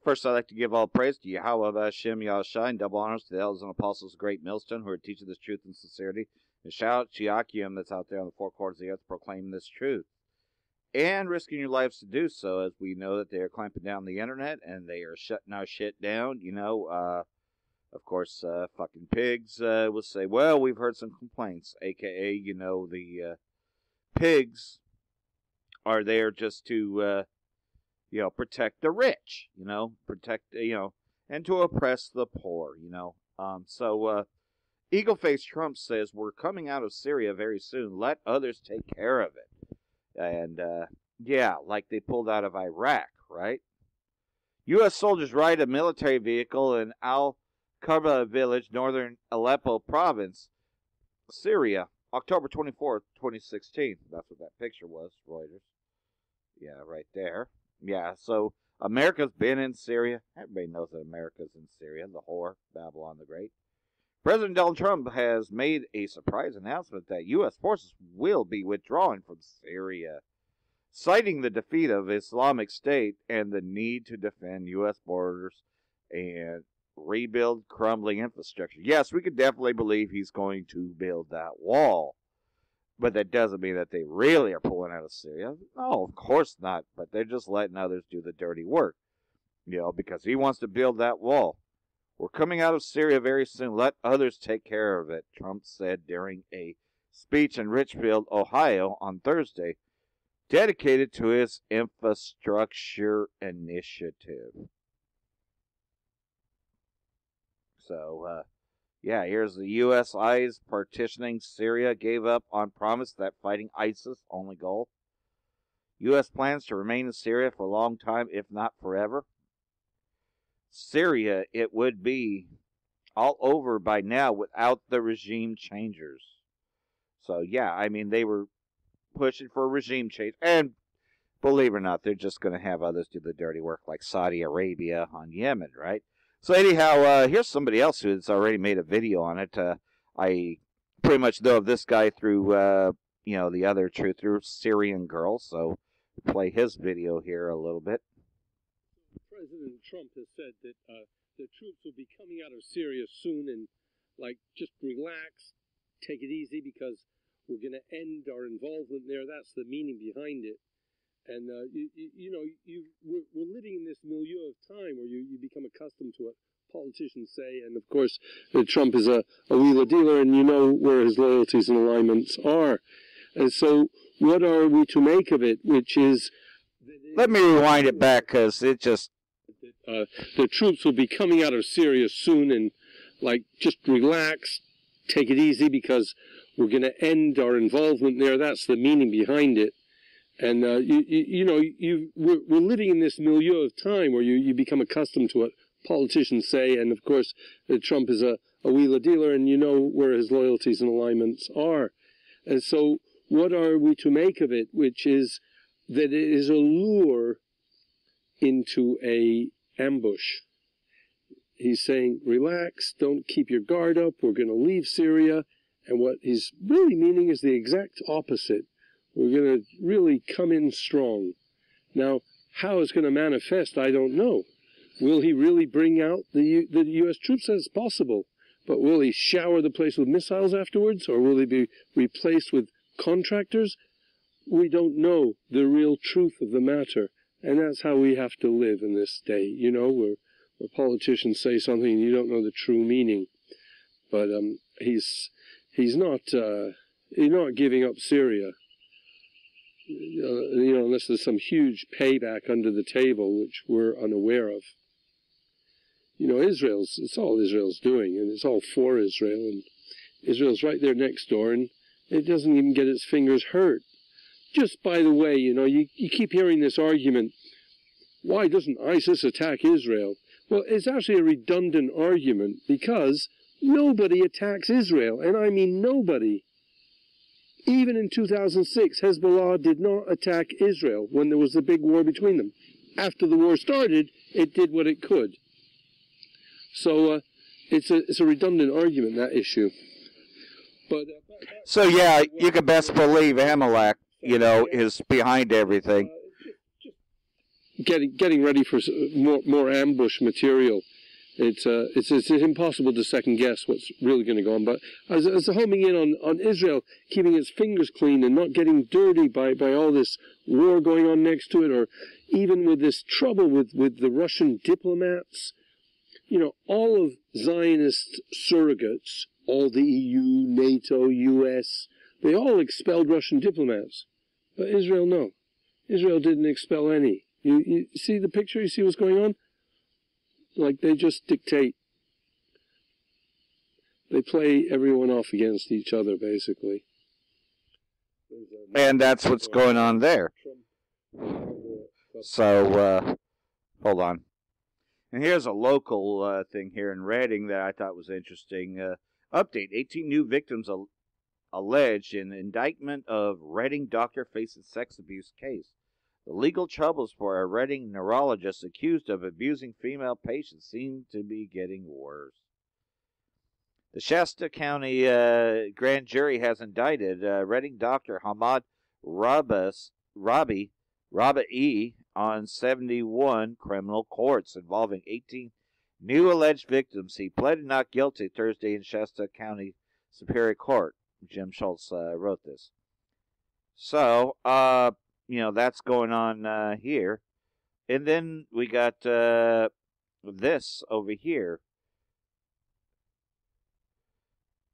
First, I'd like to give all praise to Yahweh Hashem Yahushua, and double honors to the elders and apostles of Great Millstone who are teaching this truth in sincerity. And shout out to Yakim that's out there on the four corners of the earth proclaiming this truth. And risking your lives to do so, as we know that they are clamping down the internet and they are shutting our shit down. Of course, fucking pigs will say, well, we've heard some complaints, a.k.a., the pigs are there just to... protect the rich, and to oppress the poor, Eagle-Face Trump says, we're coming out of Syria very soon. Let others take care of it. And, like they pulled out of Iraq, right? U.S. soldiers ride a military vehicle in Al-Qarba village, northern Aleppo province, Syria, October 24th, 2016. That's what that picture was, Reuters. Yeah, right there. Yeah, so America's been in Syria. Everybody knows that America's in Syria, the whore, Babylon the Great. President Donald Trump has made a surprise announcement that U.S. forces will be withdrawing from Syria, citing the defeat of Islamic State and the need to defend U.S. borders and rebuild crumbling infrastructure. Yes, we could definitely believe he's going to build that wall. But that doesn't mean that they really are pulling out of Syria. No, of course not. But they're just letting others do the dirty work. Because he wants to build that wall. We're coming out of Syria very soon. Let others take care of it, Trump said during a speech in Richfield, Ohio on Thursday, dedicated to his infrastructure initiative. So, here's the U.S. eyes partitioning Syria, gave up on promise that fighting ISIS only goal. U.S. plans to remain in Syria for a long time, if not forever. Syria, it would be all over by now without the regime changers. So, they were pushing for a regime change. And believe it or not, they're just going to have others do the dirty work like Saudi Arabia on Yemen, right? So anyhow, here's somebody else who's already made a video on it. I pretty much know of this guy through, the other truth, through Syrian Girl. So play his video here a little bit. President Trump has said that the troops will be coming out of Syria soon and, just relax, take it easy because we're going to end our involvement there. That's the meaning behind it. And, we're living in this milieu of time where you become accustomed to what politicians say. And, of course, Trump is a wheeler-dealer, and you know where his loyalties and alignments are. And so what are we to make of it, which is... Let me rewind it back, because it just... the troops will be coming out of Syria soon and, just relax, take it easy because we're going to end our involvement there. That's the meaning behind it. And, we're living in this milieu of time where you become accustomed to what politicians say. And, of course, Trump is a wheeler-dealer, and you know where his loyalties and alignments are. And so what are we to make of it, which is that it is a lure into a ambush. He's saying, relax, don't keep your guard up, we're going to leave Syria. And what he's really meaning is the exact opposite. We're going to really come in strong. Now, how it's going to manifest, I don't know. Will he really bring out the U.S. troops? As possible. But will he shower the place with missiles afterwards? Or will he be replaced with contractors? We don't know the real truth of the matter. And that's how we have to live in this day, where politicians say something and you don't know the true meaning. But he's not giving up Syria. Unless there's some huge payback under the table, which we're unaware of. It's all Israel's doing, and it's all for Israel, and Israel's right there next door, and it doesn't even get its fingers hurt. Just by the way, you keep hearing this argument, why doesn't ISIS attack Israel? Well, it's actually a redundant argument, because nobody attacks Israel, and I mean nobody. Even in 2006, Hezbollah did not attack Israel when there was the big war between them. After the war started, it did what it could. So it's a redundant argument, that issue. But you can best believe Amalek, is behind everything. getting ready for more ambush material. It's impossible to second guess what's really going to go on. But as homing in on Israel, keeping its fingers clean and not getting dirty by all this war going on next to it, or even with this trouble with the Russian diplomats, all of Zionist surrogates, all the EU, NATO, US, they all expelled Russian diplomats. But Israel, no. Israel didn't expel any. You see the picture? You see what's going on? Like, they just dictate. They play everyone off against each other, basically. And that's what's going on there. So, hold on. And here's a local thing here in Reading that I thought was interesting. Update, 18 new victims alleged in indictment of Reading doctor faces sex abuse case. The legal troubles for a Reading neurologist accused of abusing female patients seem to be getting worse. The Shasta County grand jury has indicted Reading doctor Hamad Rabi on 71 criminal courts involving 18 new alleged victims. He pleaded not guilty Thursday in Shasta County Superior Court. Jim Schultz wrote this. So, that's going on here. And then we got this over here.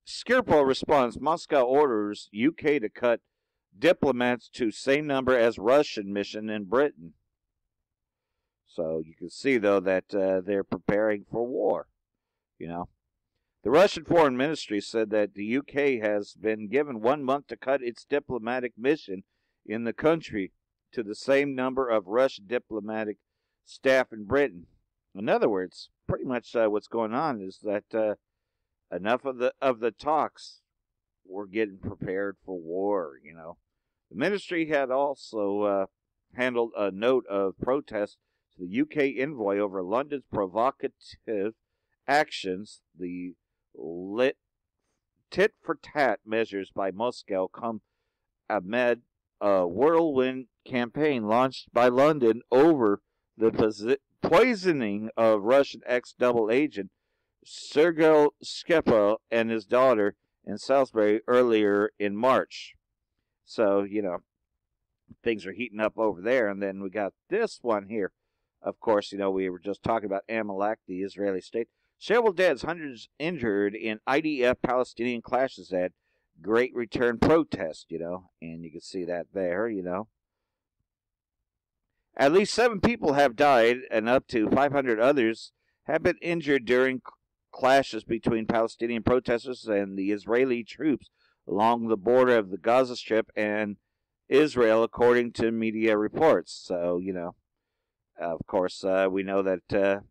Skirpo responds, Moscow orders UK to cut diplomats to same number as Russian mission in Britain. So you can see, though, that they're preparing for war, The Russian Foreign Ministry said that the UK has been given 1 month to cut its diplomatic mission in the country to the same number of Russian diplomatic staff in Britain. In other words, pretty much what's going on is that enough of the talks were getting prepared for war, The ministry had also handled a note of protest to the UK envoy over London's provocative actions. The tit-for-tat measures by Moscow come amid a whirlwind campaign launched by London over the poisoning of Russian ex-double agent Sergei Skripal and his daughter in Salisbury earlier in March. So, things are heating up over there. And then we got this one here. Of course, we were just talking about Amalek, the Israeli state. Several deaths, hundreds injured in IDF-Palestinian clashes at Great Return protest, and you can see that there, At least 7 people have died, and up to 500 others have been injured during clashes between Palestinian protesters and the Israeli troops along the border of the Gaza Strip and Israel, according to media reports. So, of course, we know that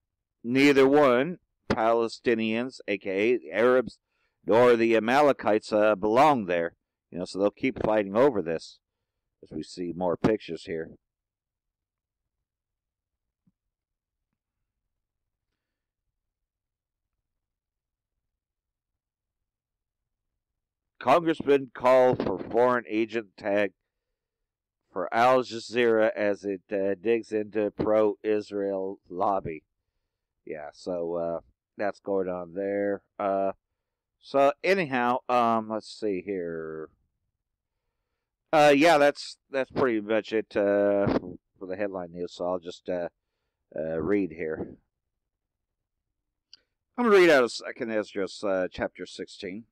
neither one, Palestinians, a.k.a. the Arabs, nor the Amalekites belong there. So they'll keep fighting over this as we see more pictures here. Congressman call for foreign agent tag for Al Jazeera as it digs into pro-Israel lobby. Yeah, so that's going on there. So anyhow, let's see here. Yeah, that's pretty much it for the headline news. So I'll just read here. I'm going to read out of 2 Esdras chapter 16.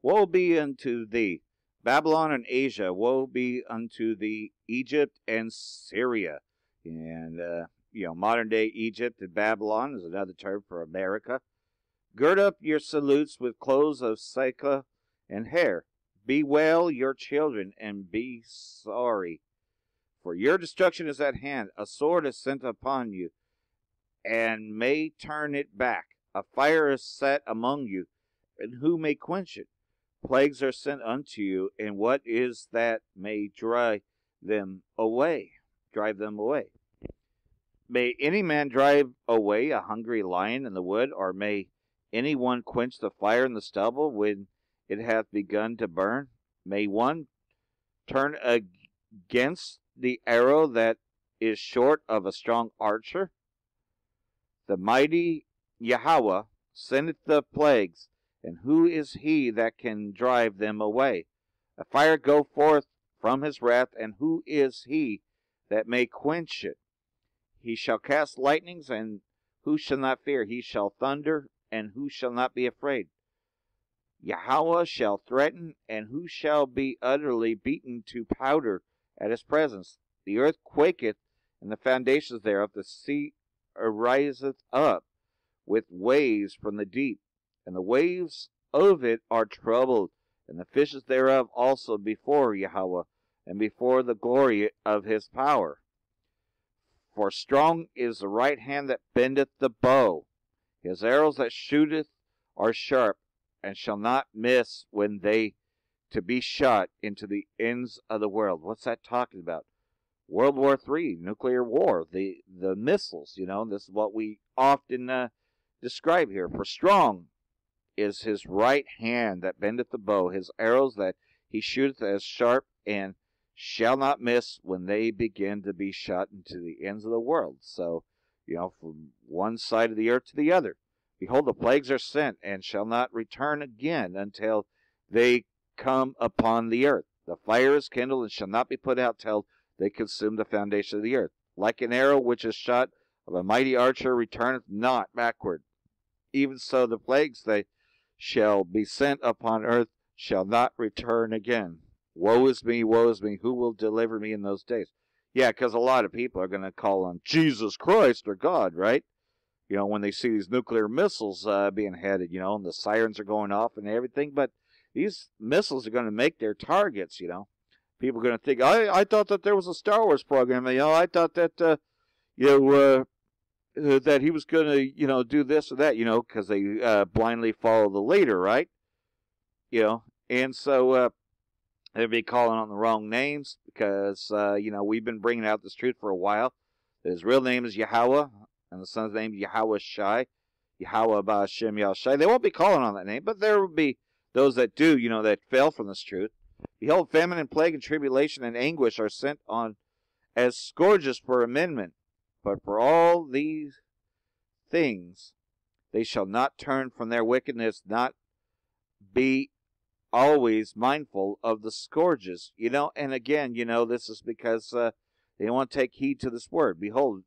Woe be unto thee, Babylon and Asia. Woe be unto thee, Egypt and Syria. And, modern day Egypt and Babylon is another term for America. Gird up your salutes with clothes of sackcloth and hair. Bewail your children and be sorry. For your destruction is at hand. A sword is sent upon you, and may turn it back. A fire is set among you, and who may quench it? Plagues are sent unto you, and what is that may drive them away? May any man drive away a hungry lion in the wood, or may any one quench the fire in the stubble when it hath begun to burn? May one turn against the arrow that is short of a strong archer? The mighty Yahweh sendeth the plagues, and who is he that can drive them away? A fire go forth from his wrath, and who is he that may quench it? He shall cast lightnings, and who shall not fear? He shall thunder, and who shall not be afraid? Yahweh shall threaten, and who shall be utterly beaten to powder at his presence? The earth quaketh, and the foundations thereof, the sea ariseth up with waves from the deep, and the waves of it are troubled, and the fishes thereof also before Yahweh, and before the glory of his power. For strong is the right hand that bendeth the bow. His arrows that shooteth are sharp, and shall not miss when they to be shot into the ends of the world. What's that talking about? World War III, nuclear war, the missiles, this is what we often describe here. For strong is his right hand that bendeth the bow, his arrows that he shooteth as sharp, and shall not miss when they begin to be shot into the ends of the world. So, from one side of the earth to the other. Behold, the plagues are sent, and shall not return again until they come upon the earth. The fire is kindled, and shall not be put out till they consume the foundation of the earth. Like an arrow which is shot of a mighty archer returneth not backward. Even so the plagues they shall be sent upon earth shall not return again. Woe is me, who will deliver me in those days? Yeah, because a lot of people are going to call on Jesus Christ or God, right? When they see these nuclear missiles being headed, and the sirens are going off and everything. But these missiles are going to make their targets, People are going to think, I thought that there was a Star Wars program. I thought that, that he was going to, do this or that, because they blindly follow the leader, right? And so they'd be calling on the wrong names because, we've been bringing out this truth for a while. His real name is Yahweh, and the son's name is Yahweh Shai, Yahweh Ba'Shem Yahshai. They won't be calling on that name, but there will be those that do, that fell from this truth. Behold, famine and plague and tribulation and anguish are sent on as scourges for amendment. But for all these things they shall not turn from their wickedness, not be always mindful of the scourges. And again, this is because they won't take heed to this word. Behold,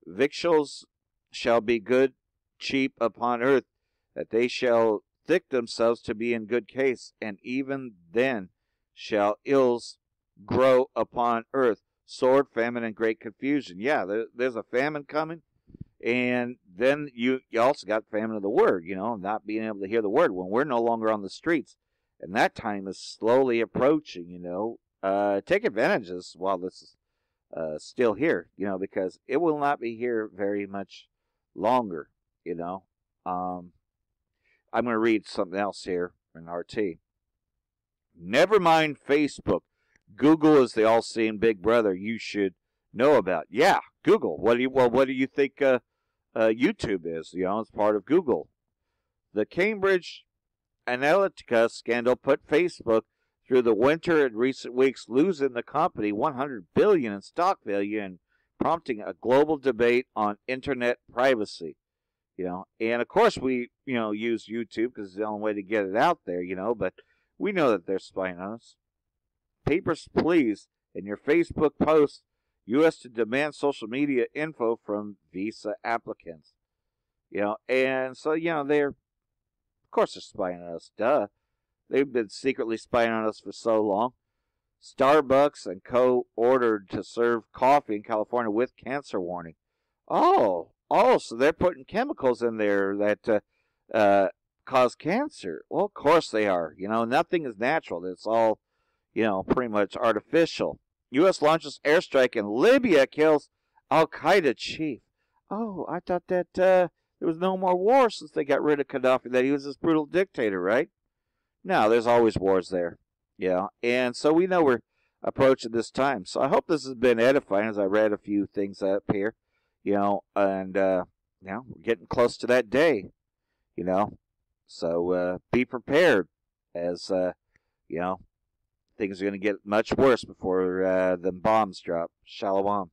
victuals shall be good, cheap upon earth, that they shall thick themselves to be in good case, and even then shall ills grow upon earth, sword, famine, and great confusion. Yeah, there's a famine coming, and then you also got famine of the word, not being able to hear the word when we're no longer on the streets, and that time is slowly approaching. Take advantage of this while this is still here, because it will not be here very much longer. I'm going to read something else here in RT. Never mind Facebook. Google is the all-seeing big brother you should know about. Yeah, Google. What do you think YouTube is? It's part of Google. The Cambridge Analytica scandal put Facebook through the winter in recent weeks, losing the company $100 billion in stock value and prompting a global debate on internet privacy. And of course we, use YouTube because it's the only way to get it out there, but we know that they're spying on us. Papers, please, in your Facebook posts, U.S. to demand social media info from visa applicants. And so, they're, of course they're spying on us, duh. They've been secretly spying on us for so long. Starbucks and Co. ordered to serve coffee in California with cancer warning. Oh, so they're putting chemicals in there that cause cancer. Well, of course they are. Nothing is natural. It's all, pretty much artificial. U.S. launches airstrike in Libya, kills Al-Qaeda chief. Oh, I thought that there was no more war since they got rid of Gaddafi, that he was this brutal dictator, right? No, there's always wars there. And so we know we're approaching this time. So I hope this has been edifying as I read a few things up here, and we're getting close to that day, So be prepared as, things are going to get much worse before the bombs drop. Shalom.